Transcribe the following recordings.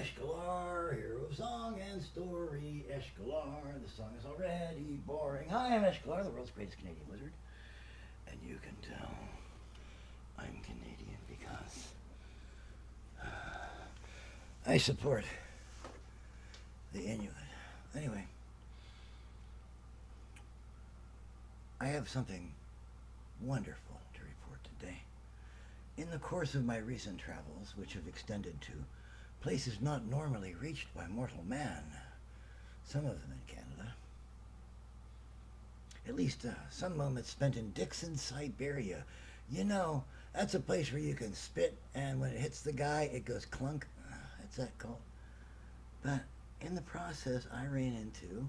Eshkalar, hero of song and story. Eshkalar, the song is already boring. Hi, I'm Eshkalar, the world's greatest Canadian wizard. And you can tell I'm Canadian because I support the Inuit. Anyway, I have something wonderful to report today. In the course of my recent travels, which have extended to places not normally reached by mortal man, some of them in Canada, at least some moments spent in Dixon, Siberia. You know, that's a place where you can spit, and when it hits the guy, it goes clunk. That's that called. But in the process, I ran into,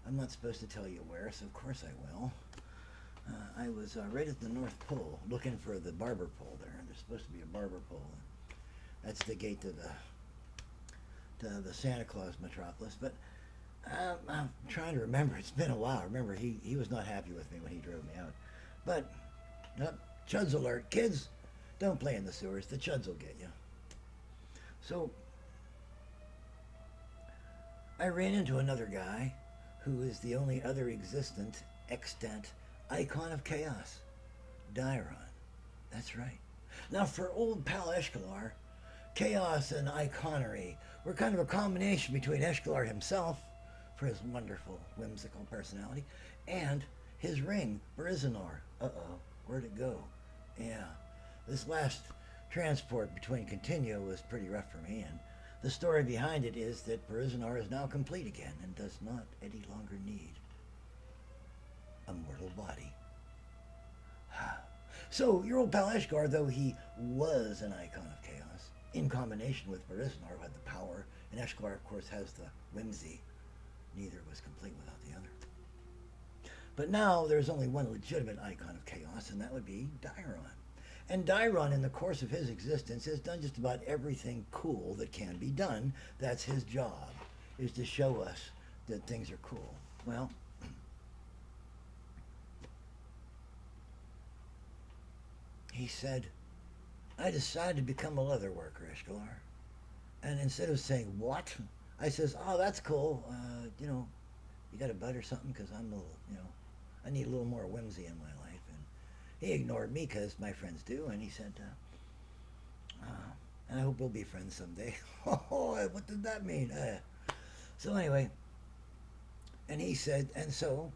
I'm not supposed to tell you where, so of course I will. I was right at the North Pole looking for the barber pole there. There's supposed to be a barber pole. That's the gate to the Santa Claus metropolis. But I'm trying to remember. It's been a while. Remember, he was not happy with me when he drove me out. But, Chuds alert. Kids, don't play in the sewers. The Chuds will get you. So, I ran into another guy who is the only other extant icon of chaos. Dairon. That's right. Now, for old pal Eshkalar, chaos and iconery were kind of a combination between Eshkalar himself, for his wonderful, whimsical personality, and his ring, Brizanor. Uh-oh, where'd it go? Yeah, this last transport between Continua was pretty rough for me, and the story behind it is that Brizanor is now complete again and does not any longer need a mortal body. So, your old pal Eshkar, though he was an icon of chaos, in combination with Brizanor, who had the power, and Eshkar, of course, has the whimsy. Neither was complete without the other. But now there's only one legitimate icon of chaos, and that would be Dairon. And Dairon, in the course of his existence, has done just about everything cool that can be done. That's his job, is to show us that things are cool. Well, he said, I decided to become a leather worker, Eshkalar. And instead of saying, what? I says, oh, that's cool. You got a bud or something? Because I'm a little, I need a little more whimsy in my life. And he ignored me because my friends do. And he said, and I hope we'll be friends someday. Oh, what did that mean? So anyway, and he said, and so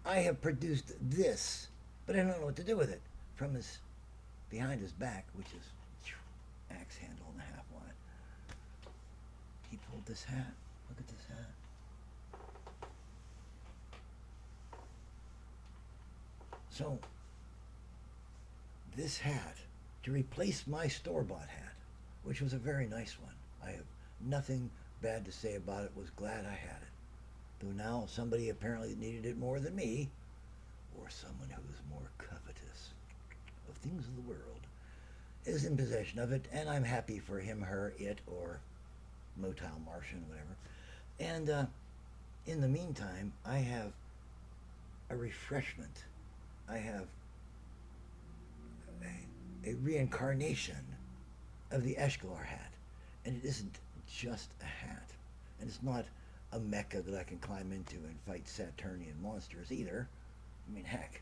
I have produced this, but I don't know what to do with it. From his, behind his back, which is axe handle and a half wide, he pulled this hat. Look at this hat. So, this hat, to replace my store-bought hat, which was a very nice one, I have nothing bad to say about it, was glad I had it. Though now somebody apparently needed it more than me, or someone who is more covetous of things of the world, is in possession of it, and I'm happy for him, her, it, or Motile Martian, whatever. And in the meantime, I have a refreshment. I have a reincarnation of the Eshkalar hat. And it isn't just a hat. And it's not a mecha that I can climb into and fight Saturnian monsters either. I mean, heck,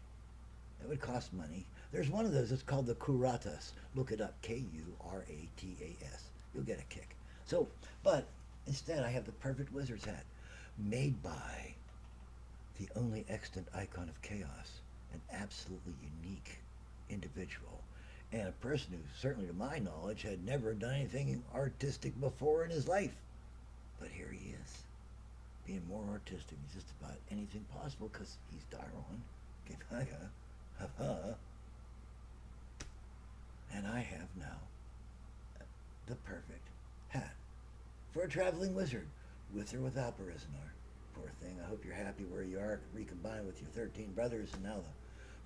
it would cost money. There's one of those that's called the Kuratas. Look it up, Kuratas. You'll get a kick. So, but instead I have the perfect wizard's hat, made by the only extant icon of chaos, an absolutely unique individual, and a person who, certainly to my knowledge, had never done anything artistic before in his life. But here he is, being more artistic than just about anything possible, because he's Dairon. And I have now the perfect hat for a traveling wizard, with or without Brizanor. Poor thing, I hope you're happy where you are, recombined with your 13 brothers, and now the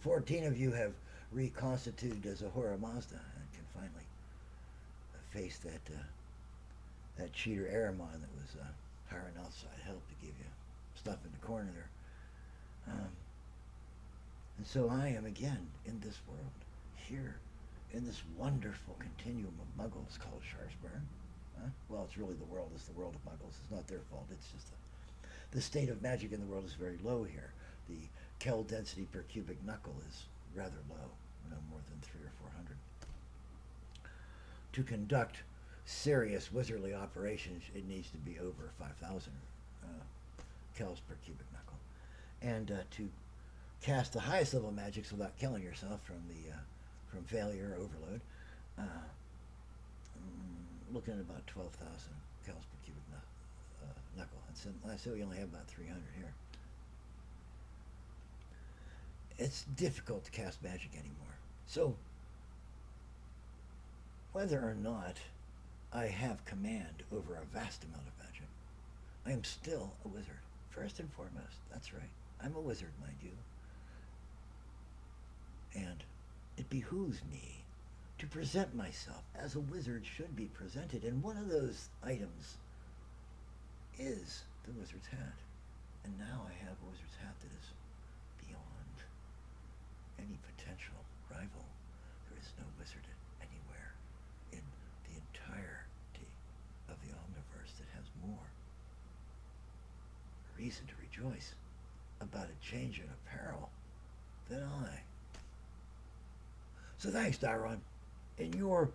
14 of you have reconstituted as a Hora Mazda and can finally face that cheater Aramon that was hiring outside help to give you stuff in the corner there. And so I am again in this world, here in this wonderful continuum of muggles called Sharpsburg. Huh? Well, it's really the world is the world of muggles. It's not their fault. It's just the state of magic in the world is very low here. The Kel density per cubic knuckle is rather low, no more than 300 or 400. To conduct serious wizardly operations, it needs to be over 5,000 Kels per cubic knuckle. And to cast the highest level magics without killing yourself from failure or overload, looking at about 12,000 Kels per cubic knuckle. And so we only have about 300 here. It's difficult to cast magic anymore. So whether or not I have command over a vast amount of magic, I am still a wizard. First and foremost, that's right. I'm a wizard, mind you. And it behooves me to present myself as a wizard should be presented. And one of those items is the wizard's hat. And now I have a wizard's hat that is beyond any potential rival. There is no wizard anywhere in the entirety of the omniverse that has more reason to rejoice about a change in apparel than I. So thanks, Dyron. In your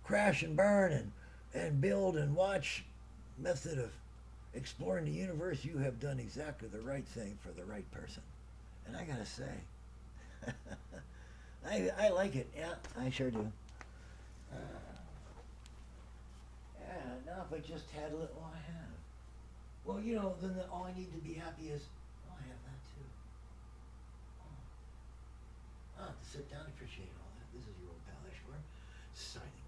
crash and burn and build and watch method of exploring the universe, you have done exactly the right thing for the right person. And I gotta say, I like it. Yeah, I sure do. Yeah, now if I just had a little, I have. Well, then all I need to be happy is, I have that too. Oh. I'll have to sit down and appreciate all that. This is your old pal Eshkalar, signing